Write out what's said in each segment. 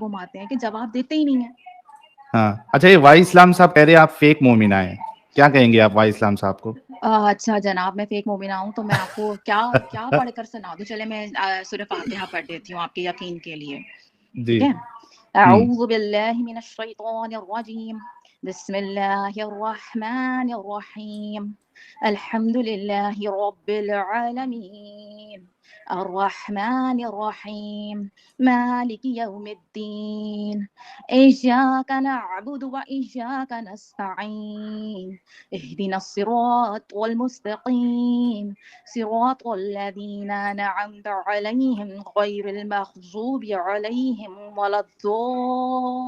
गुम आते हैं कि जवाब देते ही नहीं है। हाँ, अच्छा, ये वाई इस्लाम साहब कह रहे हैं आप फेक मोमिना हैं, क्या कहेंगे आप वाई इस्लाम साहब को? अच्छा जनाब, मैं फेक मोमिना हूँ तो मैं आपको क्या क्या पढ़कर सुना दूँ? चले मैं सूरह फातिहा पढ़ देती हूँ आपके यकीन के लिए, जी। ठीक है? अऊज़ु बिल्लाहि मिनश शैतानिर रजीम, बिस्मिल्लाहिर रहमानिर रहीम, अल्हम्दुलिल्लाहि रब्बिल आलमीन, अर्रहमानिर रहीम, मालिकि यौमिद्दीन, इय्याका नअबुदु व इय्याका नस्तईन, इहदिनस सिरातल मुस्तकीम, सिरातल लज़ीना अनअमत अलैहिम गैरिल मग़ज़ूबि अलैहिम वलद्दॉल्लीन।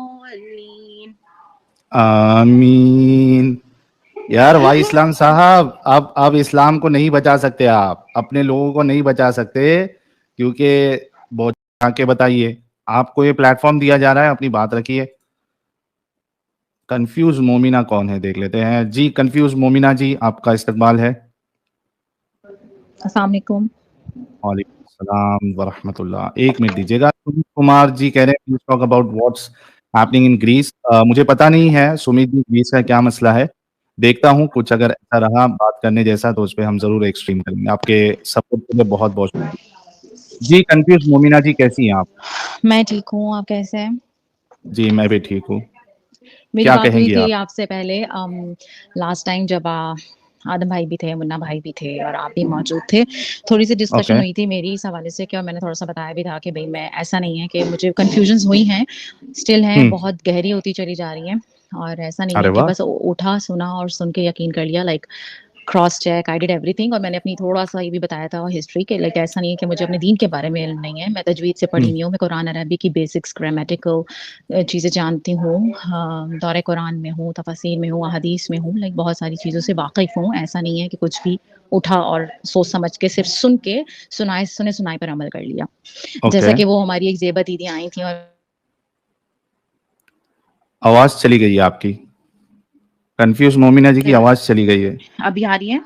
आमीन। यार वाई इस्लाम साहब, अब इस्लाम को नहीं बचा सकते, आप अपने लोगों को नहीं बचा सकते, क्योंकि बहुत आके बताइए, आपको ये प्लेटफॉर्म दिया जा रहा है, अपनी बात रखिए। कंफ्यूज मोमिना कौन है देख लेते हैं जी। कंफ्यूज मोमिना जी, आपका इस्तकबाल है। अस्सलाम वालेकुम। वालेकुम सलाम व रहमतुल्लाह। एक मिनट दीजिएगा। सुमित कुमार जी कह रहे हैं talk about what's happening in Greece. मुझे पता नहीं है सुमित जी, ग्रीस का क्या मसला है। देखता हूँ, कुछ अगर ऐसा रहा बात करने जैसा तो उस पर हम जरूर एक स्ट्रीम करेंगे। आपके सपोर्ट के लिए बहुत बहुत शुक्रिया जी। कंफ्यूज मोमिना जी, कैसी हैं आप? मैं ठीक हूँ, आप कैसे हैं? जी मैं भी ठीक हूँ। मेरी क्या बात हुई कहेंगी थी आप? आपसे पहले लास्ट टाइम जब आदम भाई भी थे, मुन्ना भाई भी थे और आप भी मौजूद थे। थोड़ी-सी डिस्कशन ओके। हुई थी मेरी इस हवाले से कि, और मैंने थोड़ा-सा बताया भी था कि भई मैं ऐसा नहीं है कि मुझे कन्फ्यूजन्स हुई हैं, स्टिल हैं, बहुत गहरी होती चली जा रही हैं और ऐसा नहीं अरे है कि वाह। बस उठा, सुना और सुन के यकीन कर लिया। Like cross check, I did everything. और मैंने अपनी थोड़ा-सा ये भी बताया था हिस्ट्री के, लाइक ऐसा नहीं है कि मुझे अपने दीन के बारे में इल्म नहीं है। मैं तजवीद से पढ़ी हुई हूँ, मैं कुरान अरबी की बेसिक्स ग्रामेटिकल चीज़ें जानती हूँ। दौरे कुरान में हूँ, तफसीर में हूँ, अहादीस में हूँ, लाइक बहुत सारी चीज़ों से वाक़िफ़ हूँ। ऐसा नहीं है कि कुछ भी उठा और सोच समझ के सिर्फ़ सुन के सुने-सुनाए पर अमल कर लिया। ओके। जैसा कि वो हमारी एक ज़ेबा दीदी आई थी और आवाज चली गई है आपकी। कंफ्यूज मोमिना जी की आवाज चली गई है। अभी आ रही है?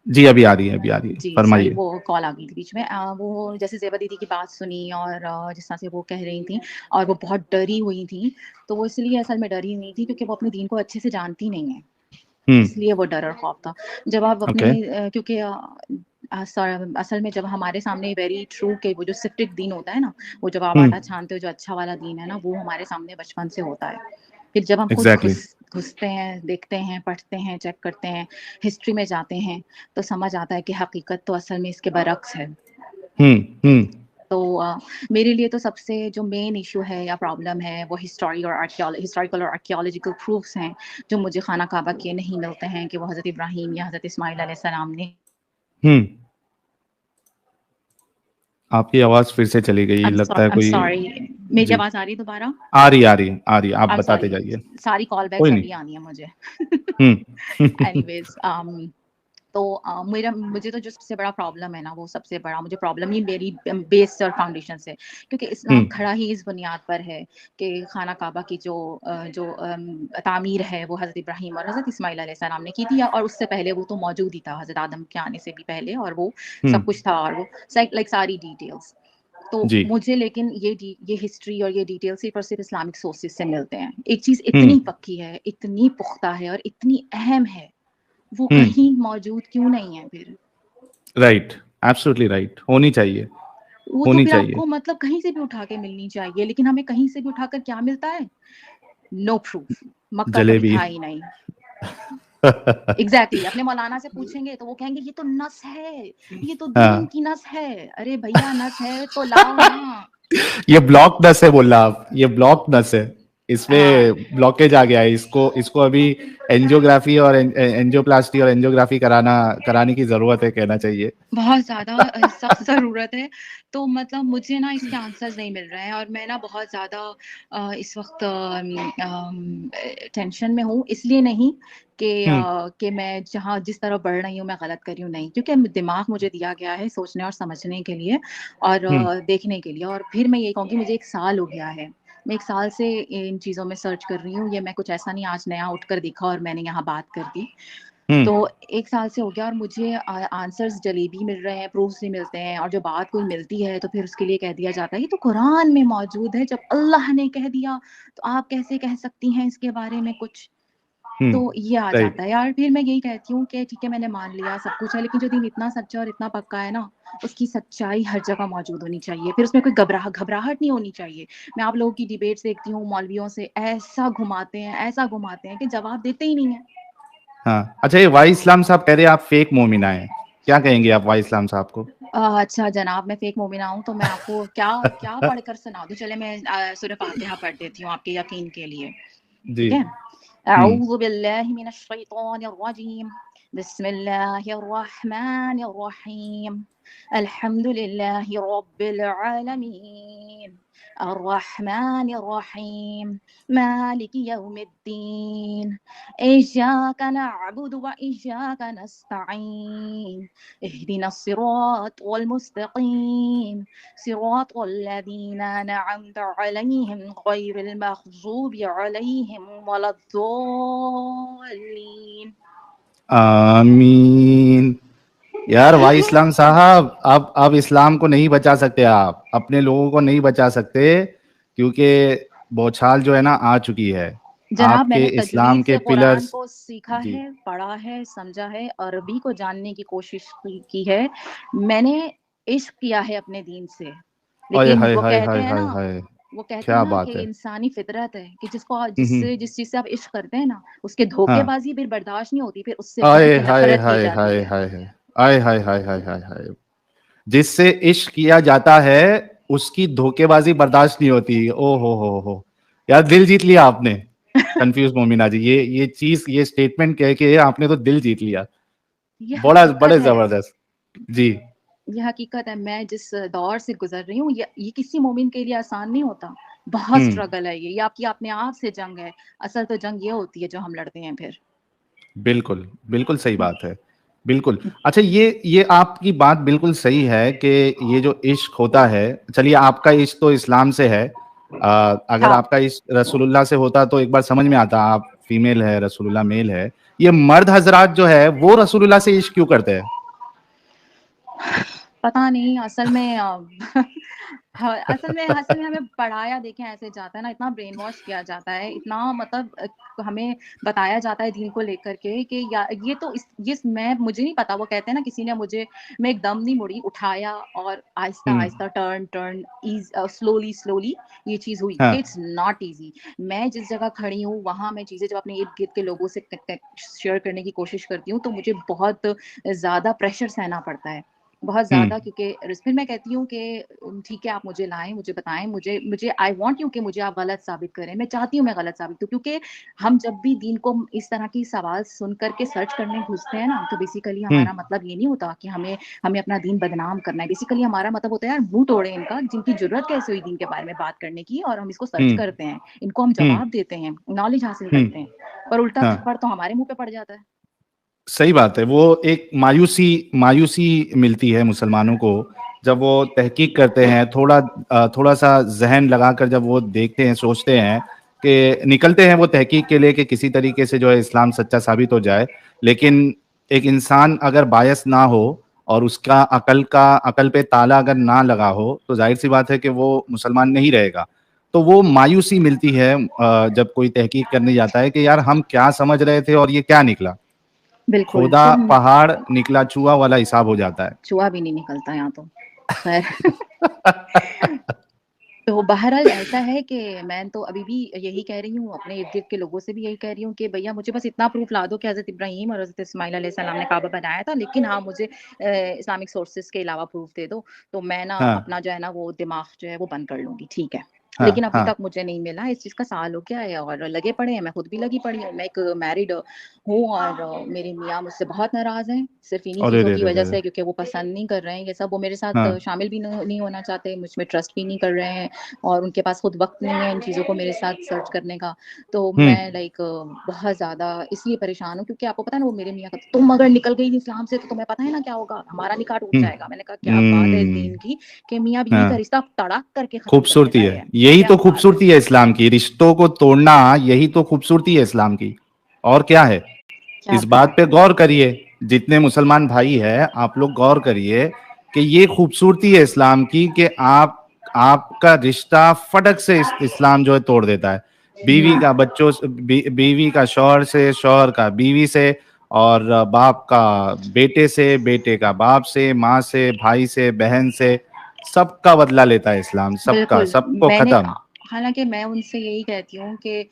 जी अभी आ रही है, अभी आ रही है, जी, सॉरी, फरमाइए। वो कॉल आ गई थी बीच में। वो जैसे ज़ेबा दीदी की बात सुनी और जिस तरह से वो कह रही थीं और वो बहुत डरी हुई थीं, तो वो इसलिए असल में डरी हुई थी क्योंकि वो अपने दीन को अच्छे से जानती नहीं हैं, इसलिए वो डर और खौफ था। जब आप अपने ओके। क्योंकि असल में जब हमारे सामने वेरी ट्रू के वो जो सिफ्टेड दीन होता है ना, वो जब आप आटा छानते हो, जो अच्छा वाला दीन है ना, वो हमारे सामने बचपन से होता है। फिर जब हम खुद एग्जैक्टली। घुसते हैं, देखते हैं, पढ़ते हैं, चेक करते हैं, हिस्ट्री में जाते हैं, तो समझ आता है कि हकीकत तो असल में इसके बरक्स है। हम्म। तो मेरे लिए तो सबसे जो मेन इशू है या प्रॉब्लम है वो हिस्टोरिकल और आर्कियोलॉजिकल प्रूफ्स हैं, जो मुझे खाना काबा के नहीं मिलते हैं कि वो हज़रत इब्राहीम या हज़रत इस्माइल अलैहिस्सलाम ने। हम्म। आपकी आवाज फिर से चली गई, लगता है आई एम कोई। सॉरी, मेरी जी। आवाज़ आ रही है दोबारा? आ रही, आ रही, आ रही, आप आई एम बताते सॉरी, जाइए। सारी कॉल कोई बैक्स नहीं। अभी आनी है मुझे। हम्म। एनीवेज़ तो मेरा मुझे तो जो सबसे बड़ा प्रॉब्लम है ना, वो सबसे बड़ा मुझे प्रॉब्लम ही मेरी बेस और फाउंडेशन से, क्योंकि इस्लाम खड़ा ही इस बुनियाद पर है कि खाना काबा की जो तामीर है वो हज़रत इब्राहीम और हज़रत इस्माइल अलैहिस्सलाम ने की थी, और उससे पहले वो तो मौजूद ही था, हज़रत आदम के आने से भी पहले, और वो सब कुछ था, और वो लाइक सारी डिटेल्स। तो जी। मुझे लेकिन ये हिस्ट्री और ये डिटेल सिर्फ़ और सिर्फ़ इस्लामिक सोर्सेज़ से मिलते हैं। एक चीज़ इतनी पक्की है, इतनी पुख्ता है और इतनी अहम है, वो कहीं मौजूद क्यों नहीं है फिर? राइट, एब्सोल्युटली राइट, होनी चाहिए, वो तो होनी फिर चाहिए। आपको मतलब कहीं से भी उठा के मिलनी चाहिए, लेकिन हमें कहीं से भी उठाकर क्या मिलता है? No proof. मक्का कभी जलेबी। था ही नहीं। एग्ज़ैक्टली, अपने मौलाना से पूछेंगे तो वो कहेंगे ये तो नस है, ये तो दीन हाँ। की नस है। अरे भैया, नस है तो लाओ ना। ये ब्लॉक नस है बोला आप, ये ब्लॉक नस है, हाँ। इसमें ब्लॉकेज आ गया है। इसको इसको अभी एंजियोग्राफी और एंजियोप्लास्टी और एंजियोग्राफी कराने की जरूरत है, कहना चाहिए। बहुत ज़्यादा सख्त ज़रूरत है। तो मतलब मुझे ना इसके आंसर्स नहीं मिल रहे हैं और मैं ना बहुत ज़्यादा इस वक़्त टेंशन में हूँ। इसलिए नहीं कि मैं जहाँ जिस तरफ बढ़ रही हूँ मैं गलत कर रही हूँ, नहीं। क्योंकि दिमाग मुझे दिया गया है सोचने और समझने के लिए और देखने के लिए, और फिर मैं ये कहूँगी मुझे 1 साल हो गया है। मैं 1 साल से इन चीज़ों में सर्च कर रही हूँ। ये मैं कुछ ऐसा नहीं आज नया उठकर देखा और मैंने यहाँ बात कर दी। तो 1 साल से हो गया और मुझे आंसर्स जलेबी मिल रहे हैं, प्रूफ्स नहीं मिलते हैं, और जो बात कोई मिलती है तो फिर उसके लिए कह दिया जाता है ये तो कुरान में मौजूद है, जब अल्लाह ने कह दिया तो आप कैसे कह सकती हैं इसके बारे में कुछ। तो ये आ राइट। जाता है यार। फिर मैं यही कहती हूँ कि ठीक है मैंने मान लिया सब कुछ है, लेकिन जो दीन इतना सच्चा और इतना पक्का है ना, उसकी सच्चाई हर जगह मौजूद होनी चाहिए। फिर उसमें कोई घबराहट नहीं होनी चाहिए। मैं आप लोगों की डिबेट्स देखती हूँ, मौलवियों से ऐसा घुमाते हैं कि जवाब देते ही नहीं है। हाँ, अच्छा, ये वाई इस्लाम साहब कह रहे हैं आप फेक मोमिना हैं, क्या कहेंगे आप वाई इस्लाम साहब को? अच्छा जनाब, मैं फेक मोमिना हूँ तो मैं आपको क्या क्या पढ़कर सुना दूँ? चले मैं सूरह फातिहा पढ़ देती हूँ आपके यकीन के लिए, जी। ठीक है? अऊज़ु बिल्लाहि मिनश शैतानिर रजीम, बिस्मिल्लाहिर रहमानिर रहीम, अल्हम्दुलिल्लाहि रब्बिल आलमीन, अर्रहमानिर रहीम, मालिकि यौमिद्दीन, इय्याका नअबुदु व इय्याका नस्तईन, इहदिनस सिरातल मुस्तकीम, सिरातल लज़ीना अनअमत अलैहिम गैरिल मग़ज़ूबि अलैहिम वलद्दॉल्लीन। आमीन। यार वाई इस्लाम साहब, अब इस्लाम को नहीं बचा सकते, आप अपने लोगों को नहीं बचा सकते, क्योंकि बौछार जो है ना आ चुकी है। जनाब आपके मैंने इस्लाम तजवीद के से कुरान पिलर्स। को सीखा जी। है, पढ़ा है, समझा है, अरबी को जानने की कोशिश की है। मैंने इश्क किया है अपने दीन से। ओए लेकिन हाय वो हाय कहते हाय हैं हाय ना, हाय, वो कहते हैं क्या ना कि बात है। इंसानी फितरत है कि हम्म। जिस चीज से आप इश्क करते हैं ना, उसके हाँ। धोखेबाजी फिर बर्दाश्त नहीं होती, फिर उससे आए बहुत हाय नफरत की हाय जाती हाय है। हाय हाय, आए हाय हाय हाय हाय हाय, जिससे इश्क किया जाता है उसकी धोखेबाजी बर्दाश्त नहीं होती। ओ हो, यार दिल जीत लिया आपने कंफ्यूज मोमिना जी, ये चीज, ये स्टेटमेंट कह के आपने तो दिल जीत लिया। ये बड़ा बड़े हकीकत है। जबरदस्त। जी। ये हकीकत है। मैं जिस दौर से गुजर रही हूँ, ये किसी मोमिन के लिए आसान नहीं होता। बहुत हम्म। स्ट्रगल है ये आपकी अपने आप से जंग है। असल तो जंग ये होती है जो हम लड़ते हैं फिर। बिल्कुल बिल्कुल सही बात है। बिल्कुल। अच्छा, ये आपकी बात बिल्कुल सही है कि ये जो इश्क होता है, चलिए आपका इश्क तो इस्लाम से है। अगर हाँ, आपका इश्क रसूलुल्लाह से होता तो एक बार समझ में आता, आप फीमेल है, रसूलुल्लाह मेल है। ये मर्द हजरात जो है वो रसूलुल्लाह से इश्क क्यों करते हैं? पता नहीं असल में हाँ, असल में हमें पढ़ाया देखें ऐसे जाता है ना, इतना ब्रेन वॉश किया जाता है, इतना मतलब हमें बताया जाता है दीन को लेकर के कि ये तो ये मैं मुझे नहीं पता। वो कहते हैं ना किसी ने मुझे, मैं एकदम नहीं मुड़ी, उठाया और आहिस्ता हम्म। आहिस्ता टर्न टर्न स्लोली स्लोली ये चीज हुई कि हाँ। It's not easy. मैं जिस जगह खड़ी हूँ वहां मैं चीजें जब अपने इर्द गिर्द के लोगों से शेयर करने की कोशिश करती हूँ तो मुझे बहुत ज्यादा प्रेशर सहना पड़ता है, बहुत ज़्यादा। हम्म। क्योंकि फिर मैं कहती हूँ कि ठीक है आप मुझे लाएँ, मुझे बताएँ, मुझे मुझे आई वांट यू कि मुझे आप गलत साबित करें। मैं चाहती हूँ मैं गलत साबित हूँ, क्योंकि हम जब भी दीन को इस तरह की सवाल सुन कर के सर्च करने घुसते हैं ना, तो बेसिकली हम्म। हमारा मतलब ये नहीं होता कि हमें हमें अपना दीन बदनाम करना है। बेसिकली हमारा मतलब होता है यार मुँह तोड़े इनका, जिनकी ज़रूरत कैसे हुई दीन के बारे में बात करने की, और हम इसको सर्च हम्म। करते हैं, इनको हम हम्म। जवाब देते हैं, नॉलेज हासिल करते हम्म। हैं। पर उल्टा हाँ, थप्पड़ तो हमारे मुँह पे पड़ जाता है। सही बात है। वो एक मायूसी मायूसी मिलती है मुसलमानों को जब वो तहकीक करते हैं, थोड़ा सा जहन लगाकर जब वो देखते हैं, सोचते हैं कि निकलते हैं वो तहकीक के लिए कि किसी तरीके से जो है इस्लाम सच्चा साबित हो जाए। लेकिन एक इंसान अगर बायस ना हो और उसका अकल पे ताला अगर ना लगा हो तो जाहिर सी बात है कि वो मुसलमान नहीं रहेगा। तो वो मायूसी मिलती है जब कोई तहकीक करने जाता है कि यार हम क्या समझ रहे थे और ये क्या निकला। बिल्कुल। खोदा फिर पहाड़ निकला चूहा वाला हिसाब हो जाता है। चूहा भी नहीं निकलता यहाँ तो। खैर तो बहरहाल ऐसा है कि मैं तो अभी भी यही कह रही हूँ, अपने इर्द-गिर्द के लोगों से भी यही कह रही हूँ कि भैया मुझे बस इतना प्रूफ़ ला दो कि हज़रत इब्राहीम और हज़रत इस्माइल अलैहिस्सलाम ने काबा बनाया था, लेकिन हाँ, मुझे इस्लामिक सोर्सेज़ के अलावा प्रूफ़ दे दो, तो मैं ना हाँ। अपना जो है ना वो दिमाग जो है वो बंद कर लूँगी, ठीक है। हाँ। लेकिन अभी हाँ। तक मुझे नहीं मिला, इस चीज़ का साल हो गया है और लगे पड़े हैं, मैं खुद भी लगी पड़ी हूँ। मैं एक मैरिड हूँ और मेरे मियाँ मुझसे बहुत नाराज़ हैं, सिर्फ़ इन्हीं अरे चीज़ों रे की रे वज़ह रे रे। से, क्योंकि वो पसंद नहीं कर रहे हैं ये सब। वो मेरे साथ हाँ। शामिल भी नहीं होना चाहते, मुझ में ट्रस्ट भी नहीं कर रहे हैं। और उनके पास खुद वक़्त नहीं है इन चीज़ों को मेरे साथ सर्च करने का। तो हम्म। मैं बहुत ज़्यादा इसलिए परेशान हूँ, क्योंकि आपको पता है ना वो मेरे मियाँ का, तुम अगर निकल गई इस्लाम से तो तुम्हें पता है ना क्या होगा? हमारा निकाह टूट हम्म। जाएगा। मैंने कहा क्या बात है इस हम्म। दीन की कि मियाँ बीवी का हाँ, रिश्ता तड़ाक करके ख़त्म कर खूबसूरती देता है, है। यही क्या तो बात है? खूबसूरती है इस्लाम की, रिश्तों को तोड़ना, यही तो खूबसूरती है इस्लाम की। और क्या है? क्या इस बात बात पे है। गौर करिए, जितने मुसलमान भाई है आप लोग गौर करिए कि ये खूबसूरती है इस्लाम की कि आपका रिश्ता फटक से इस्लाम जो है तोड़ देता है। बीवी का बच्चों से, बीवी का शौहर से, शौहर का बीवी से, और बाप का बेटे से, बेटे का बाप से, माँ से, भाई से, बहन से, सबका बदला लेता है इस्लाम, सबका, बिल्कुल, सबको मैंने खत्म। हालाँकि मैं उनसे यही कहती हूँ कि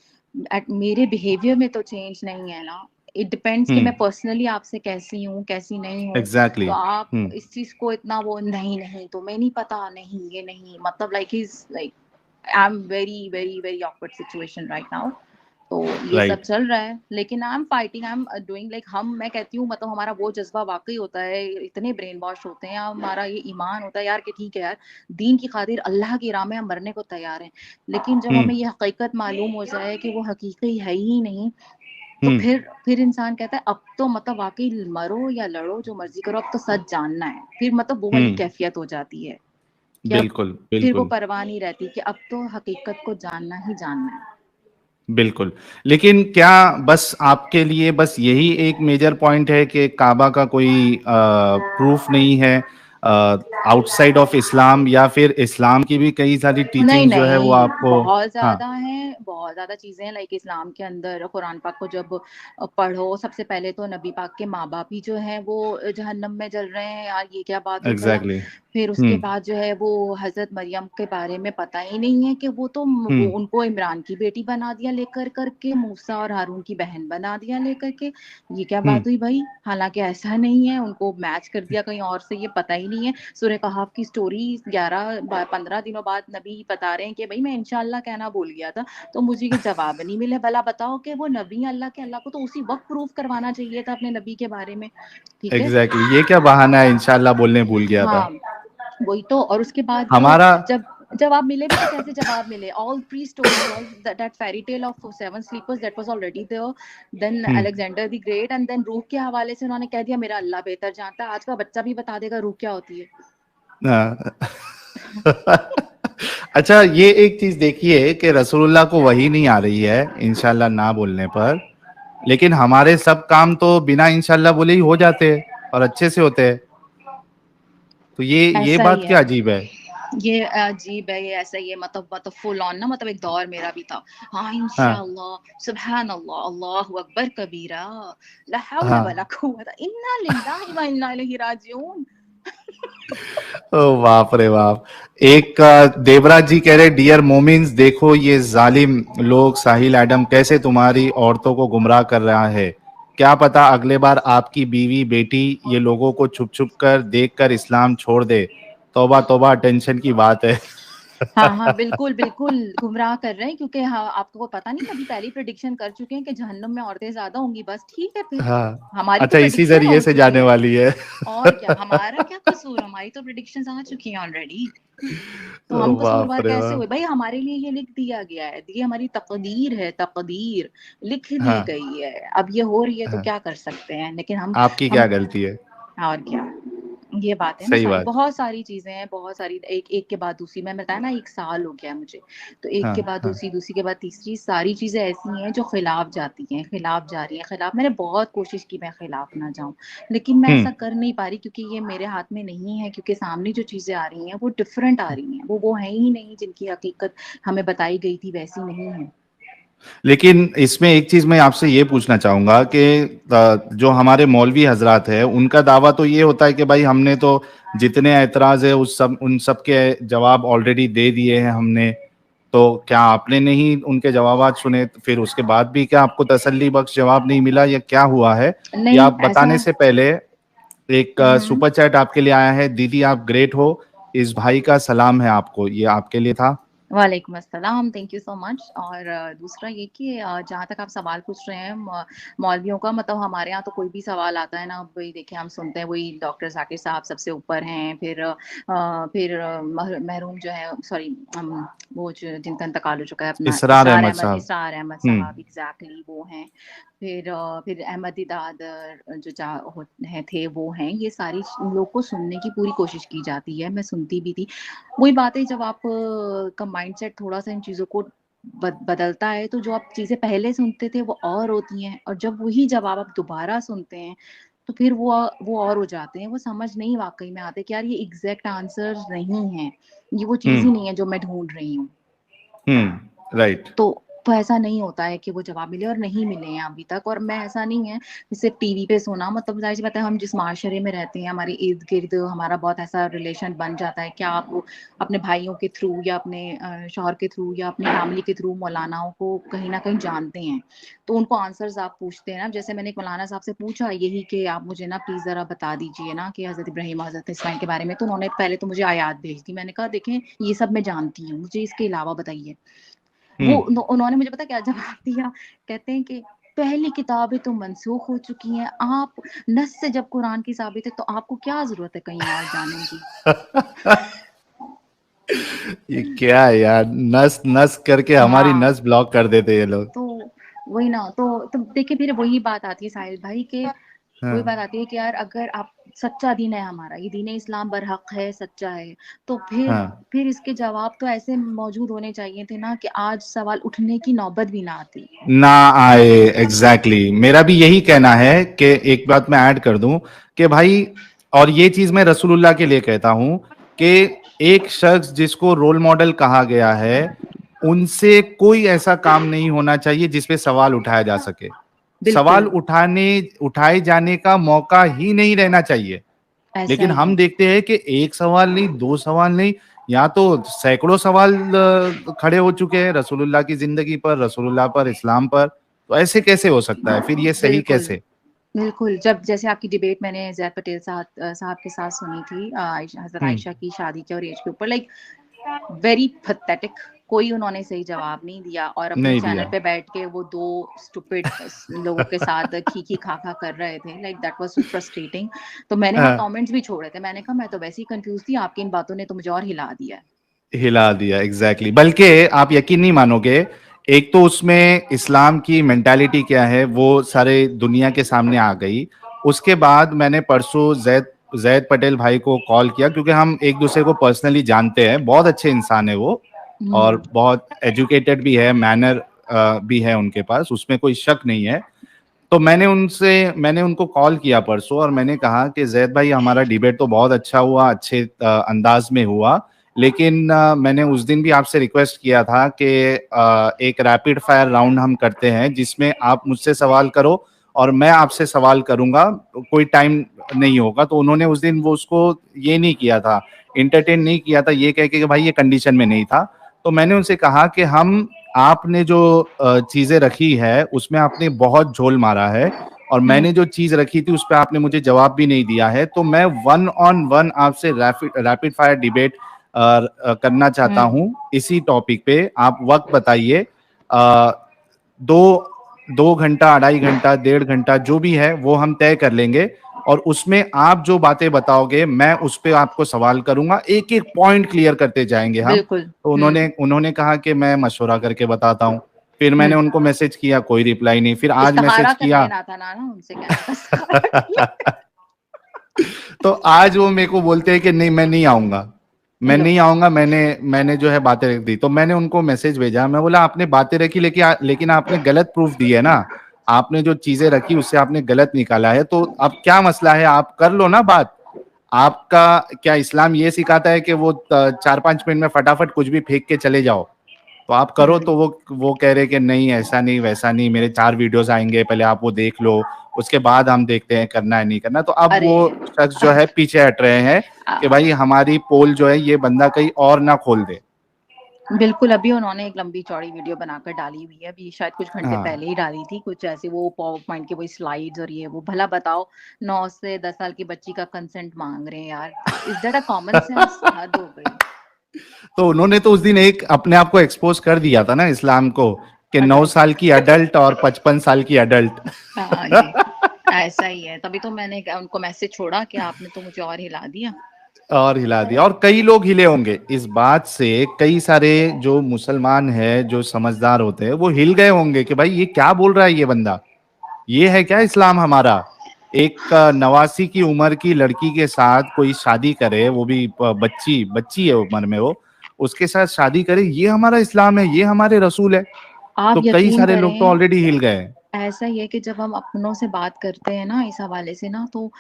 मेरे बिहेवियर में तो चेंज नहीं है ना, इट डिपेंड्स कि मैं हम्म। पर्सनली आपसे कैसी हूँ, कैसी नहीं हूँ। एग्जैक्टली। तो आप हम्म। इस चीज़ को इतना वो नहीं, नहीं तुम्हें नहीं पता, नहीं ये नहीं, मतलब like he is like I am very, very, very awkward situation right now. तो ये सब राइट। चल रहा है, लेकिन I am fighting, I am doing like मैं कहती हूँ मतलब हमारा वो जज़्बा वाक़ई होता है, इतने ब्रेन वॉश होते हैं, हमारा ये ईमान होता है यार कि ठीक है यार, दीन की खातिर अल्लाह की राह में हम मरने को तैयार हैं। लेकिन जब हम्म। हमें ये हकीकत मालूम हो जाए कि वो हकीकत है ही नहीं, तो हम्म। फिर इंसान कहता है अब तो मतलब वाक़ई मरो या लड़ो जो मर्ज़ी करो, अब तो सच जानना है। फिर मतलब वो वाली हम्म। कैफ़ियत हो जाती है कि अब बिल्कुल फिर वो बिल्कुल। परवाह नहीं रहती कि अब तो हकीकत को जानना ही जानना है। बिल्कुल। लेकिन क्या बस आपके लिए बस यही एक मेजर पॉइंट है कि काबा का कोई प्रूफ नहीं है आउटसाइड ऑफ इस्लाम, या फिर इस्लाम की भी कई सारी नहीं, टीचिंग्स जो है वो नहीं, आपको? बहुत हाँ। ज़्यादा हैं, बहुत ज़्यादा चीज़ें हैं लाइक इस्लाम के अंदर कुरान पाक को जब पढ़ो, सबसे पहले तो नबी पाक के माँ-बाप ही जो हैं वो जहन्नम में जल रहे हैं, यार ये क्या बात हुई भला? एग्जैक्टली। फिर उसके हम्म। बाद जो है वो हज़रत मरियम के बारे में पता ही नहीं है कि वो तो वो हम्म। उनको इमरान की बेटी बना दिया लेकर कर के, मूसा और हारून की बहन बना दिया लेकर के, ये क्या हम्म। बात हुई भई? हालाँकि ऐसा नहीं है, उनको मैच कर दिया कहीं और से, ये पता ही नहीं है। सूरह कहफ की स्टोरी 15 दिनों बाद नबी बता रहे हैं कि भई मैं इंशाअल्लाह कहना भूल गया था, तो मुझे ये जवाब नहीं मिले। भला बताओ कि वो नबी अल्लाह के, अल्लाह को तो उसी वक़्त प्रूफ करवाना चाहिए था अपने नबी के बारे में, ठीक है? एग्जैक्टली, ये क्या बहाना है, इंशाल्लाह बोलने भूल गया था। हाँ, वही तो। और उसके बाद जो हमारा। जब जवाब मिले भी तो कैसे जवाब मिले? All 3 stories, all that fairy tale of 7 sleepers that was already there, then hmm. Alexander the great and then रूह के हवाले से उन्होंने कह दिया मेरा अल्लाह बेहतर जानता है। आज का बच्चा भी बता देगा रूह क्या होती है। हाँ। अच्छा, ये एक चीज देखिए कि रसूलुल्लाह को वही नहीं आ रही है इंशाल्लाह ना बोलने पर, लेकिन हमारे सब काम तो बिना इंशाल्लाह बोले ही हो जाते हैं और अच्छे से होते हैं। तो ये ऐसा ही बात है। क्या अजीब है? ये अजीब है, ये ऐसा ही है, मतलब फुल ऑन ना, मतलब एक दौर मेरा भी था। हाँ, हाँ। इंशाअल्लाह, सुभान अल्लाह, अल्लाहु अकबर कबीरा, ला हौला वला हाँ। कुव्वता इन्ना लिल्लाहि व इन्ना इलैहि राजिऊन। ओ बाप रे बाप। एक देवराज जी कह रहे, डियर मोमिन्स, देखो ये जालिम लोग साहिल एडम कैसे तुम्हारी औरतों को गुमराह कर रहा है। क्या पता अगले बार आपकी बीवी बेटी ये लोगों को छुप छुप कर देख कर इस्लाम छोड़ दे। तौबा तौबा, टेंशन की बात है। हाँ, हाँ, बिल्कुल, बिल्कुल, गुमराह कर रहे हैं क्योंकि हाँ, आपको पता नहीं कभी पहले ही प्रेडिक्शन कर चुके हैं कि जहन्नम में औरतें ज़्यादा होंगी, बस ठीक है फिर। हाँ। हमारी तो अच्छा, इसी प्रेडिक्शन जरिए हो से चुकी जाने है। वाली है। और क्या, हमारा क्या कसूर? हमारी तो प्रेडिक्शंस आ चुकी हैं ऑलरेडी। तो ओ हम बाप कसूरवार रे कैसे हुए? बाप। भई हमारे लिए ये लिख दिया गया है, ये हमारी तकदीर है, तकदीर लिख दी हाँ। गई है। अब ये हो रही है तो हाँ। क्या कर सकते हैं? लेकिन आपकी हम क्या गलती है? और क्या। ये बात है ना सही सारी, बात। बहुत सारी चीज़ें हैं, बहुत सारी एक एक के बाद दूसरी, मैं बताया ना 1 साल हो गया मुझे। तो एक हाँ। के बाद हाँ। दूसरी, दूसरी के बाद तीसरी, सारी चीज़ें ऐसी हैं जो खिलाफ जाती हैं, खिलाफ जा रही हैं, खिलाफ मैंने बहुत कोशिश की मैं खिलाफ ना जाऊँ, लेकिन मैं हम्म। ऐसा कर नहीं पा रही क्योंकि ये मेरे हाथ में नहीं है, क्योंकि सामने जो चीज़ें आ रही हैं वो डिफरेंट आ रही हैं, वो हैं ही नहीं जिनकी हकीकत हमें बताई गई थी वैसी नहीं है। लेकिन इसमें एक चीज मैं आपसे ये पूछना चाहूंगा कि जो हमारे मौलवी हजरात है उनका दावा तो ये होता है कि भाई हमने तो जितने एतराज है उन सब के जवाब ऑलरेडी दे दिए हैं हमने। तो क्या आपने नहीं उनके जवाबात सुने? तो फिर उसके बाद भी क्या आपको तसल्ली बख्श जवाब नहीं मिला, या क्या हुआ है? या नहीं आप ऐसा। बताने से पहले एक हुँ। सुपर चैट आपके लिए आया है, दीदी आप ग्रेट हो, इस भाई का सलाम है आपको, ये आपके लिए था। वालेकुम अस्सलाम, थैंक यू सो मच। और दूसरा ये कि जहाँ तक आप सवाल पूछ रहे हैं मौलवियों का, मतलब हमारे यहाँ तो कोई भी सवाल आता है ना, वही देखिए हम सुनते हैं वही डॉक्टर ज़ाकिर साहब सबसे ऊपर हैं, फिर मरहूम जो है, सॉरी, वो जो जिनका इंतकाल हो चुका है, अपना इसरार अहमद साहब। इसरार अहमद हम्म। साहब, एग्ज़ैक्टली वो हैं। फिर अहमद दीदार जो थे वो हैं, ये सारी लोग को सुनने की पूरी कोशिश की जाती है, मैं सुनती भी थी। वही बात है, जब आप का माइंडसेट थोड़ा-सा इन चीज़ों को बदलता है तो जो आप चीजें पहले सुनते थे वो और होती हैं, और जब वही जवाब आप दोबारा सुनते हैं तो फिर वो और हो जाते हैं, वो समझ नहीं वाकई में आते कि यार ये एग्जैक्ट आंसर नहीं है, ये वो चीज ही हम्म। नहीं है जो मैं ढूंढ रही हूँ। राइट। तो ऐसा नहीं होता है कि वो जवाब मिले, और नहीं मिले हैं अभी तक। और मैं ऐसा नहीं है कि सिर्फ टीवी पे सुना, मतलब जाहिर सी बात है हम जिस माशरे में रहते हैं, हमारे इर्द गिर्द हमारा बहुत ऐसा रिलेशन बन जाता है कि आप अपने भाइयों के थ्रू या अपने शौहर के थ्रू या अपनी फैमिली के थ्रू मौलानाओं को कहीं ना कहीं जानते हैं, तो उनको आंसर्स आप पूछते हैं ना। जैसे मैंने एक मौलाना साहब से पूछा यही कि आप मुझे ना प्लीज जरा बता दीजिए ना कि हजरत इब्राहिम हजरत इस्माइल के बारे में, तो उन्होंने पहले तो मुझे आयात भेज दी। मैंने कहा देखें ये सब मैं जानती हूँ, मुझे इसके अलावा बताइए। वो हम्म। उन्होंने मुझे पता क्या जवाब दिया, कहते हैं कि पहली किताबें तो मनसूख हो चुकी हैं, आप नस से जब कुरान की साबित है तो आपको क्या जरूरत है कहीं और जाने की। ये क्या है यार, नस नस करके हमारी हाँ, नस ब्लॉक कर देते ये लोग। तो वही ना, तो देखिए फिर वही बात आती है साहिल भाई के, वही बात हाँ। आती है कि यार अगर आप सच्चा दीन है हमारा, ये दीन इस्लाम बरहक है, सच्चा है, तो हाँ। फिर इसके जवाब तो ऐसे मौजूद होने चाहिए थे ना कि आज सवाल उठने की नौबत भी ना आती। ना आए। Exactly exactly। मेरा भी यही कहना है कि एक बात मैं ऐड कर दूं कि भाई, और ये चीज मैं रसूलुल्लाह के लिए कहता हूं कि एक शख्स जिसको रोल मॉडल कहा गया है, उनसे कोई ऐसा काम नहीं होना चाहिए जिसपे सवाल उठाया जा सके। सवाल बिल्कुल उठाए जाने का मौका ही नहीं रहना चाहिए। ऐसा लेकिन ही हम है। देखते हैं कि एक सवाल नहीं, दो सवाल नहीं, यहाँ तो सैकड़ों सवाल खड़े हो चुके हैं रसूलुल्लाह की जिंदगी पर, रसूलुल्लाह पर, इस्लाम पर। तो ऐसे कैसे हो सकता है, फिर ये सही बिल्कुल कैसे? बिल्कुल, जब जैसे आपकी डिबेट मैंने ज़ैद पटेल साहब के साथ सुनी थी, हज़रत हम्म। आयशा की शादी के और एज के ऊपर, लाइक वेरी पैथेटिक, कोई उन्होंने सही जवाब नहीं दिया, और अपने नहीं चैनल दिया। पे बैठ के वो दो स्टूपिड लोगों के साथ खी खा खा कर रहे थे, like that was so frustrating. तो मैंने वहाँ हाँ, कमेंट्स भी छोड़े थे, मैंने कहा मैं तो वैसे ही कंफ्यूज थी, आपकी इन बातों ने तो मुझे और हिला दिया है। हिला दिया। Exactly exactly। बल्कि आप यकीन नहीं मानोगे, एक तो उसमें इस्लाम की मेंटालिटी क्या है वो सारे दुनिया के सामने आ गई। उसके बाद मैंने परसों जैद जैद पटेल भाई को कॉल किया, क्योंकि हम एक दूसरे को पर्सनली जानते हैं, बहुत अच्छे इंसान है वो, और हम्म। बहुत एजुकेटेड भी है, मैनर भी है उनके पास, उसमें कोई शक नहीं है। तो मैंने उनको कॉल किया परसों, और मैंने कहा कि जैद भाई, हमारा डिबेट तो बहुत अच्छा हुआ, अच्छे अंदाज में हुआ, लेकिन मैंने उस दिन भी आपसे रिक्वेस्ट किया था कि एक रैपिड फायर राउंड हम करते हैं जिसमें आप मुझसे सवाल करो और मैं आपसे सवाल करूंगा, कोई टाइम नहीं होगा। तो उन्होंने उस दिन वो उसको ये नहीं किया था, इंटरटेन नहीं किया था, ये कह के कि भाई ये कंडीशन में नहीं था। तो मैंने उनसे कहा कि हम, आपने जो चीजें रखी है उसमें आपने बहुत झोल मारा है, और हम्म। मैंने जो चीज रखी थी उस पर आपने मुझे जवाब भी नहीं दिया है। तो मैं वन ऑन वन आपसे रैपिड रैपिड फायर डिबेट करना चाहता हम्म। हूं इसी टॉपिक पे। आप वक्त बताइए, अ, दो 2 घंटा, 2.5 घंटा, 1.5 घंटा, जो भी है वो हम तय कर लेंगे, और उसमें आप जो बातें बताओगे मैं उस पर आपको सवाल करूंगा, एक एक पॉइंट क्लियर करते जाएंगे हम। बिल्कुल। तो उन्होंने उन्होंने कहा कि मैं मशवरा करके बताता हूँ। फिर मैंने हम्म। उनको मैसेज किया, कोई रिप्लाई नहीं, फिर आज इस्तिखारा मैसेज कर किया। लेना था ना उनसे, कहना था इस्तिखारा कर ले। तो आज वो मेरे को बोलते हैं कि नहीं, मैं नहीं आऊंगा, मैं लो। नहीं आऊंगा, मैंने मैंने जो है बातें रख दी। तो मैंने उनको मैसेज भेजा, मैं बोला आपने बातें रखी, लेकिन आपने गलत प्रूफ दी है ना, आपने जो चीजें रखी उससे आपने गलत निकाला है, तो अब क्या मसला है, आप कर लो ना बात। आपका क्या इस्लाम ये सिखाता है कि वो 4-5 मिनट में फटाफट कुछ भी फेंक के चले जाओ? तो आप करो। हम्म। तो वो कह रहे कि नहीं, ऐसा नहीं, वैसा नहीं, मेरे 4 वीडियोस आएंगे, पहले आप वो देख लो, उसके बाद हम देखते हैं करना है नहीं करना। तो अब अरे वो शख्स जो है पीछे हट रहे हैं कि आ, भाई हमारी पोल जो है ये बंदा कहीं और ना खोल दे। बिल्कुल, अभी उन्होंने एक लंबी चौड़ी वीडियो बनाकर डाली हुई है, अभी शायद कुछ घंटे हाँ। पहले ही डाली थी, कुछ ऐसे वो पावर पॉइंट की वही स्लाइड्स और ये वो। भला बताओ, 9 से 10 साल की बच्ची का कंसेंट मांग रहे हैं यार, is that a common sense? हद हो गई। तो उन्होंने तो उस दिन एक अपने आप को एक्सपोज कर दिया था ना इस्लाम को, कि 9 साल की अडल्ट और 55 साल की अडल्ट। हाँ जी, ऐसा ही है, तभी तो मैंने उनको मैसेज छोड़ा कि आपने तो मुझे और हिला दिया। और हिला दिया, और कई लोग हिले होंगे इस बात से, कई सारे जो मुसलमान है, जो समझदार होते हैं, वो हिल गए होंगे कि भाई ये क्या बोल रहा है ये बंदा, ये है क्या इस्लाम हमारा? एक 89 की उम्र की लड़की के साथ कोई शादी करे, वो भी बच्ची बच्ची है उम्र में, वो उसके साथ शादी करे, ये हमारा इस्लाम है, ये हमारे रसूल है। आप तो कई यकीन सारे लोग तो करें, ऑलरेडी हिल गए। ऐसा ही है कि जब हम अपनों से बात करते हैं ना इस हवाले से ना, तो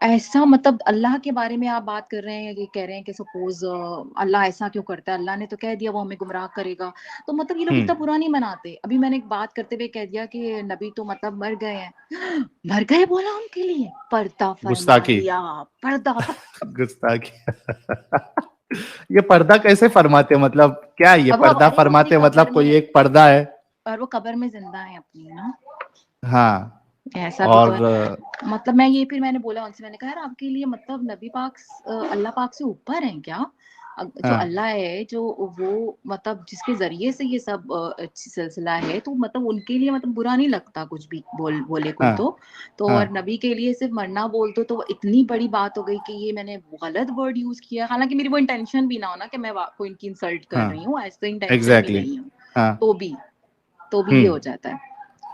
ऐसा मतलब अल्लाह के बारे में आप बात कर रहे हैं, ये कह रहे हैं कि सपोज अल्लाह ऐसा क्यों करता है, अल्लाह ने तो कह दिया वो हमें गुमराह करेगा, तो मतलब ये लोग इतना बुरा नहीं मनाते। अभी मैंने एक बात करते हुए कह दिया कि नबी तो मतलब मर गए हैं। मर गए बोला उनके लिए, पर्दा फरमा गुस्ताखी, दिया, पर्दा। गुस्ताखी। ये पर्दा कैसे फरमाते हैं? मतलब क्या ये अब वो पर्दा अरे वो अपनी फरमाते, कब्र मतलब कोई में, एक पर्दा है? और वो कब्र में जिंदा है अपनी ना, हाँ। ऐसा भी तो और है। मतलब मैं ये फिर मैंने बोला उनसे, मैंने कहा यार आपके लिए मतलब नबी पाक अल्लाह पाक से ऊपर हैं क्या? जो हाँ, अल्लाह है, जो वो मतलब जिसके जरिए से ये सब सिलसिला है, तो मतलब उनके लिए मतलब बुरा नहीं लगता कुछ भी बोले कोई हाँ, तो हाँ, और नबी के लिए सिर्फ मरना बोल दो तो इतनी बड़ी बात हो गई कि ये मैंने गलत वर्ड यूज किया। हालांकि मेरी वो इंटेंशन भी ना हो ना कि मैं कोई इनकी इंसल्ट कर हाँ, रही हूँ, ऐसे इंटेंशन भी एग्जैक्टली नहीं है, हाँ। तो भी तो भी ये हो जाता है।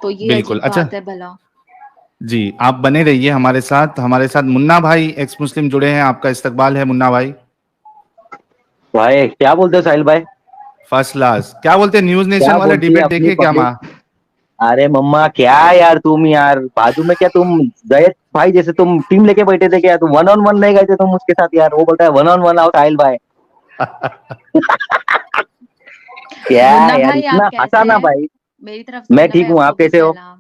तो ये बिल्कुल। अजीब अच्छा बात है भला। जी, आप बने रहिए हमारे साथ। हमारे साथ मुन्ना भाई एक्स मुस्लिम जुड़े हैं, आपका इस्तकबाल है मुन्ना भाई। भाई क्या बोलते हो साहिल भाई? First class. क्या बोलते हैं, न्यूज नेशन क्या वाला बोलती है डिबेट अपनी देखे क्या पब्लिक? माँ? अरे मम्मा क्या यार, तुम यार बाजू में क्या तुम जयेद भाई जैसे तुम टीम लेके बैठे थे क्या? तुम वन ऑन वन नहीं गए थे तुम उसके साथ यार? वो बोलता है वन ऑन वन आओ साहिल भाई। क्या मुन्ना यार भाई आप इतना हंसा कैसे ना हैं? भाई। मेरी तरफ से मैं मुन्ना भाई ठीक हूँ, आपको आप भी कैसे हो? सलाम।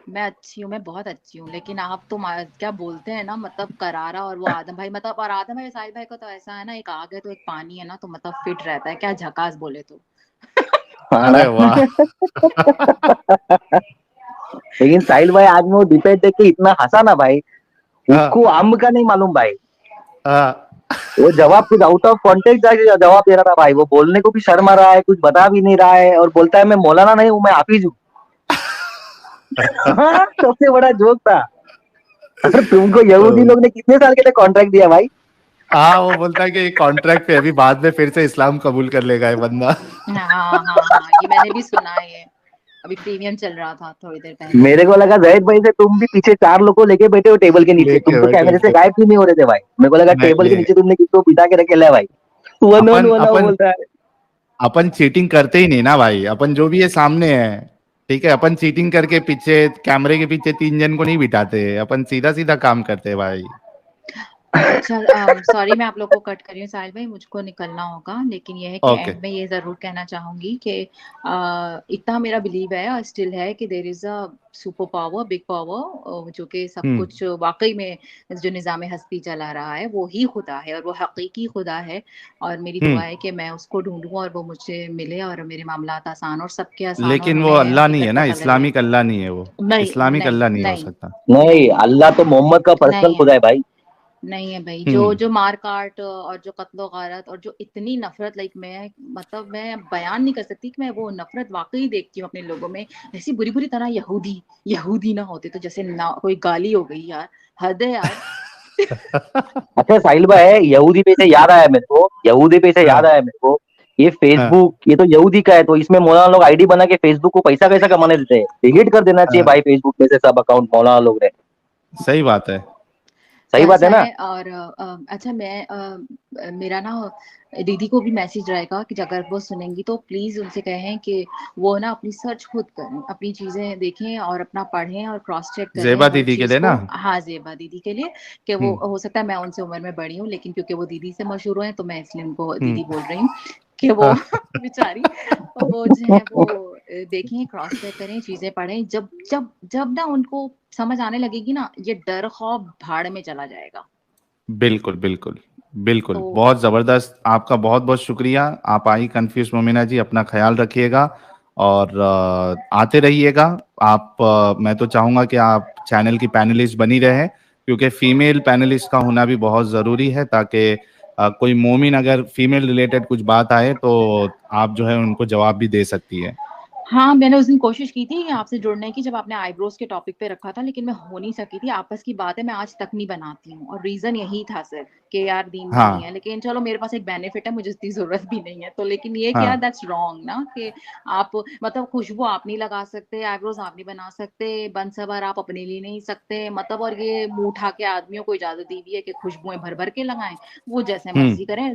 मैं अच्छी हूँ, मैं बहुत अच्छी हूँ, लेकिन आप तो क्या बोलते हैं ना, मतलब करारा, और वो आदम भाई मतलब, और आदम भाई साहिल भाई का तो ऐसा है ना, एक आग है तो एक पानी है ना, तो मतलब फिट रहता है, क्या झकास बोले तो। हाँ ना। अरे वाह। लेकिन साहिल भाई आज मैं वो डिबेट देख के इतना हंसा ना भाई, उसको हाँ, अम्ब का नहीं मालूम भाई। हाँ। वो जवाब कुछ आउट ऑफ कॉन्टेक्स्ट जाके जवाब दे रहा था भाई। वो बोलने को भी शर्म आ रहा है, कुछ बता भी नहीं रहा है, और बोलता है मैं मौलाना नहीं हूँ, मैं हाफिज हूँ। हाँ, सबसे बड़ा जोक था। अरे तुमको यहूदी लोग ने कितने साल के लिए कॉन्ट्रैक्ट दिया भाई? हाँ, वो बोलता है कि कॉन्ट्रैक्ट पे, अभी बाद में फिर से इस्लाम कबूल कर लेगा ये बंदा। हाँ हाँ हाँ, ये मैंने भी सुना है ये, अभी प्रीमियम चल रहा था थोड़ी देर पहले। मेरे को लगा जैद भाई से तुम भी पीछे 4 लोग को लेके बैठे हो टेबल के नीचे, तुम लेके तो बैठे कैमरे से थे। गायब क्यों नहीं हो रहे थे भाई? मेरे को लगा नहीं टेबल के नहीं, नीचे तुमने किसको बिठा के रखे है भाई। वन ऑन अपन वन अपन बोलता है। अपन चीटिंग करते ही नहीं ना भाई, अपन जो भी है सामने है। ठीक है, अपन चीटिंग करके पीछे कैमरे के पीछे 3 जन को नहीं बिठाते, अपन सीधा सीधा काम करते हैं भाई। अच्छा, सॉरी मैं आप लोग को कट कर रही हूँ साहिल भाई, मुझको निकलना होगा, लेकिन ये है कि ओके। एंड में ये जरूर कहना चाहूंगी कि इतना मेरा बिलीव है और स्टिल है कि there is a super power, big power, जो कि सब हम्म। कुछ वाकई में जो निज़ाम हस्ती चला रहा है वो ही खुदा है, और वो हकीकी खुदा है। और मेरी दुआ हम्म। है कि मैं उसको ढूंढूं और वो मुझे मिले और मेरे मामलात आसान और सबके आसान और लेकिन वो हमें अल्लाह नहीं है हकीकत ना, पता लगे। इस्लामिक अल्लाह नहीं है वो। नहीं इस्लामिक नहीं अल्लाह नहीं हो नहीं सकता। नहीं, नहीं अल्लाह तो मोहम्मद का पर्सनल नहीं है, खुदा है भाई। नहीं है भाई, जो हम्म। जो मार काट और जो कत्लो गारत और जो इतनी नफरत, लाइक मैं मतलब मैं बयान नहीं कर सकती कि मैं वो नफरत वाकई देखती हूँ अपने लोगों में। ऐसी बुरी बुरी तरह यहूदी, यहूदी ना होते तो जैसे ना कोई गाली हो गई यार, हद है यार। अच्छा साहिल भाई, यहूदी पे से याद आया मेरे को, यहूदी पे से याद हाँ, आया मेरे को। ये हाँ, फेसबुक, ये तो यहूदी का है, तो इसमें मौलाना लोग आईडी बना के फेसबुक को पैसा कैसा कमाने देते हैं? डिलीट कर देना चाहिए हाँ, भाई फेसबुक में से सब अकाउंट मौलाना लोग ने। सही बात है। सही बात ऐसा है ना? है। और अच्छा मैं मेरा ना दीदी को भी मैसेज रहेगा कि अगर वो सुनेंगी तो प्लीज उनसे कहें कि वो ना अपनी सर्च खुद करें, अपनी चीजें देखें और अपना पढ़ें और क्रॉस चेक करें जेबा हर दीदी के चीज लिए को। ना। हाँ, जेबा दीदी के लिए, कि वो हम्म। हो सकता है मैं उनसे उम्र में बड़ी हूँ, लेकिन क्योंकि वो दीदी से मशहूर हैं तो मैं इसलिए उनको हम्म। दीदी बोल रही हूँ कि वो हाँ, बेचारी, वो जो है वो देखें, क्रॉस चेक करें, चीजें पढ़ें, जब जब जब ना उनको समझ आने लगेगी ना, ये डर खौफ भाड़ में चला जाएगा। बिल्कुल बिल्कुल। बिल्कुल, तो बहुत ज़बरदस्त, आपका बहुत बहुत शुक्रिया। आप आई कंफ्यूज मोमिना जी, अपना ख्याल रखिएगा और आते रहिएगा। आप मैं तो चाहूँगा कि आप चैनल की पैनलिस्ट बनी रहे, क्योंकि फीमेल पैनलिस्ट का होना भी बहुत ज़रूरी है, ताकि कोई मोमिन अगर फीमेल रिलेटेड कुछ बात आए तो आप जो है उनको जवाब भी दे सकती है। हाँ, मैंने उस दिन कोशिश की थी आपसे जुड़ने की, जब आपने आईब्रोज़ के टॉपिक पे रखा था, लेकिन मैं हो नहीं सकी थी। आपस की बात है, मैं आज तक नहीं बनाती हूँ और रीज़न यही था सिर्फ़ कि यार दीन में नहीं हाँ, है। लेकिन चलो मेरे पास एक बेनिफिट है, मुझे इसकी ज़रूरत भी नहीं है। तो लेकिन ये कि हाँ, यार दैट्स रॉन्ग ना, कि आप मतलब खुशबू आप नहीं लगा सकते, आईब्रोज़ आप नहीं बना सकते, बन-सवर आप अपने लिए नहीं सकते, मतलब और ये मुँह उठा के आदमियों को इजाज़त दी हुई है कि खुशबुएँ भर-भर के लगाएँ, वो जैसे हुँ। मर्ज़ी करें।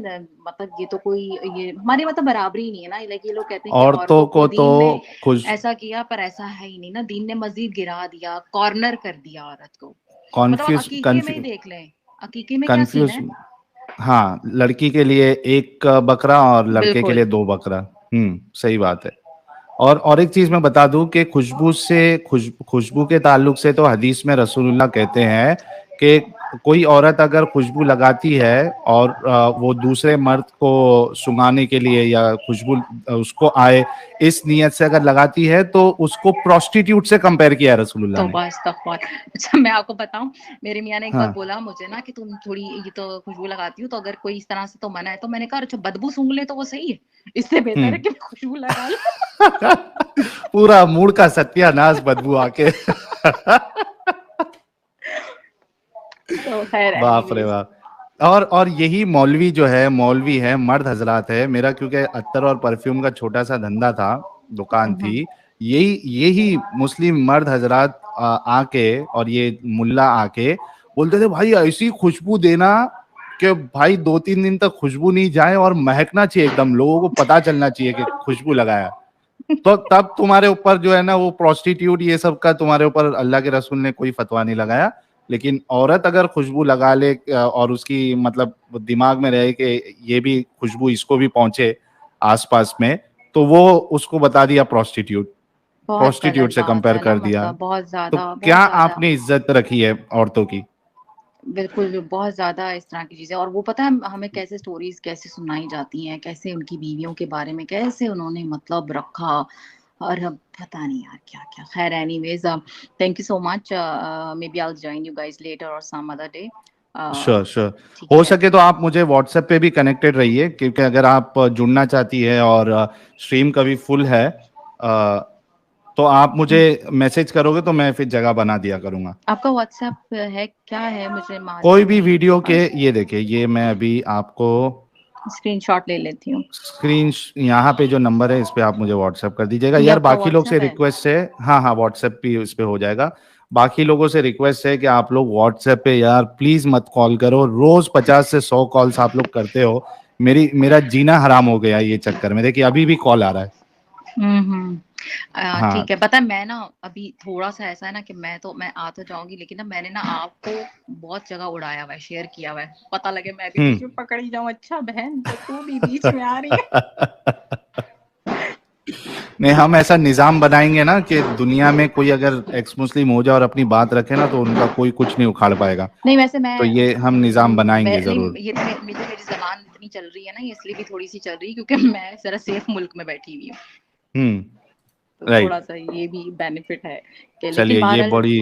मतलब ये तो कोई ये हमारी मतलब बराबरी ही नहीं है ना। लाइक ये लोग कहते हैं कि औरतों औरतों को को तो दीन ने खुश ऐसा किया, पर ऐसा है ही नहीं ना, दीन ने मज़ीद गिरा दिया, कॉर्नर कर दिया औरत को। मतलब आप कॉन्फ्यूज़ अकीके में ही कन्फ्यू देख लें, अकीके में क्या सीन कन्फ्यूज़ है? हाँ, लड़की के लिए 1 बकरा और लड़के के बिल्कुल। लिए 2 बकरा। सही बात है। और एक चीज़ मैं बता दूँ कि खुशबू के ताल्लुक से तो हदीस में रसूलुल्लाह कहते हैं कि कोई औरत अगर खुशबू लगाती है और वो दूसरे मर्द को सुंघाने के लिए या खुशबू उसको आए, इस नियत से अगर लगाती है तो उसको प्रोस्टिट्यूट से कंपेयर किया है रसूलुल्लाह ने। तौबा इस्तग़फ़ार। अच्छा मैं आपको बताऊँ, मेरे मियाँ ने एक बार हाँ। बोला मुझे ना कि तुम थोड़ी ये तो खुशबू लगाती हो, तो अगर कोई इस तरह से तो मना है। तो मैंने कहा अच्छा बदबू सूँघ ले तो वो सही है? इससे बेहतर है हुँ। कि मैं खुशबू लगा लूँ। पूरा मूड का सत्यानाश बदबू आके। तो ख़ैर बाप रे एनीवेज़। बाप! और यही मौलवी है, मर्द हज़रात है, मेरा क्योंकि अत्तर और परफ्यूम का छोटा-सा धंधा था, दुकान हुँ, हुँ। थी, यही यही मुस्लिम मर्द हज़रात आके और ये मुल्ला आके बोलते थे, "भाई ऐसी खुशबू देना कि भाई 2-3 दिन तक खुशबू नहीं जाए और महकना चाहिए एकदम, लोगों को पता चलना चाहिए कि खुशबू लगाया।" तो तब तुम्हारे ऊपर जो है ना वो प्रोस्टिट्यूट ये सब का तुम्हारे ऊपर अल्लाह के रसूल ने कोई फतवा नहीं लगाया। लेकिन औरत अगर खुशबू लगा ले और उसकी मतलब दिमाग में रहे कि ये भी खुशबू इसको भी पहुंचे आसपास में, तो वो उसको बता दिया प्रोस्टिट्यूट, बहुत प्रोस्टिट्यूट गलत से बात कंपेयर है ना, कर दिया। मतलब बहुत तो ज़्यादा, क्या बहुत ज़्यादा। आपने इज्जत रखी है औरतों की? बिल्कुल, बहुत ज़्यादा इस तरह की चीज़ें, और वो पता है हमें कैसे स्टोरीज़ कैसे सुनाई जाती हैं, कैसे उनकी बीवियों के बारे में कैसे उन्होंने मतलब रखा, और अब पता नहीं यार क्या-क्या। ख़ैर anyways, thank you so much, maybe I will join you guys later और some other day. Sure, sure. ठीक हो है। सके तो आप मुझे व्हाट्सएप पे भी कनेक्टेड रहिए क्योंकि अगर आप जुड़ना चाहती है और स्ट्रीम कभी फुल है तो आप मुझे हुँ, मैसेज करोगे तो मैं फिर जगह बना दिया करूँगा। आपका व्हाट्सएप है क्या है? मुझे कोई मालूम भी नहीं वीडियो के है। ये देखिए ये मैं अभी आपको स्क्रीनशॉट ले लेती हूँ। यहाँ पे जो नंबर है इस पे आप मुझे व्हाट्सएप कर दीजिएगा। ये यार आपका बाकी लोग से व्हाट्सएप है? रिक्वेस्ट है हाँ, हाँ व्हाट्सएप भी इस पे हो जाएगा। बाकी लोगों से रिक्वेस्ट है कि आप लोग व्हाट्सएप पे यार प्लीज़ मत कॉल करो। रोज़ 50 से 100 कॉल्स आप लोग करते हो। मेरा जीना हराम हो गया ये चक्कर में। देखिए अभी भी कॉल आ रहा है। हुँ, हुँ। हाँ, ठीक है, पता है मैं ना अभी थोड़ा-सा ऐसा है ना कि मैं आ तो जाऊँगी, लेकिन ना मैंने ना आपको बहुत जगह उड़ाया हुआ है, शेयर किया हुआ है। पता लगे मैं भी हुँ। बीच में पकड़ ही जाऊँ, अच्छा बहन तो तू भी बीच में आ रही है। नहीं, हम ऐसा निज़ाम बनाएँगे ना कि दुनिया में कोई अगर एक्स मुस्लिम हो जाए और अपनी बात रखे ना तो उनका कोई कुछ नहीं उखाड़ पाएगा। नहीं वैसे तो मैं ये हम निज़ाम मैं बनाएँगे ज़रूर। नहीं, ये तो मेरी ज़बान इतनी चल रही है ना, ये इसलिए भी थोड़ी-सी चल रही है क्योंकि मैं ज़रा सेफ मुल्क में बैठी हुई हूँ। हुँ, तो राइट। थोड़ा-सा ये भी बेनिफिट है कि, लेकिन चलिए ये बहरहाल बड़ी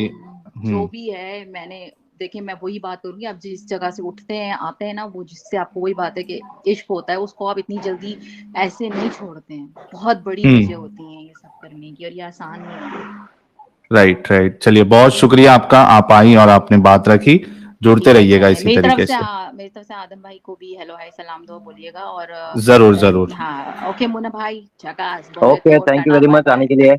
जो हुँ, भी है मैंने देखिए, मैं वही बात करूँगी, आप जिस जगह से उठते हैं, आते हैं ना, वो जिससे आपको वही बात है कि इश्क होता है, उसको आप इतनी जल्दी ऐसे नहीं छोड़ते हैं। बहुत बड़ी हुँ, वजह होती है ये सब करने की, और ये आसान नहीं होता। Right, right. चलिए बहुत शुक्रिया आपका, आप आई और आपने बात रखी। जुड़ते ठीक है, रहिएगा बाय। इसी तरीके से। मेरी तरफ से आदम भाई को भी हेलो, हाय, सलाम दुआ बोलिएगा, और ज़रूर, ज़रूर। हाँ, ओके मुन्ना भाई, झकास, बहुत ओके, बहुत thank you Tata, very much आने बाय-बाय। के लिए।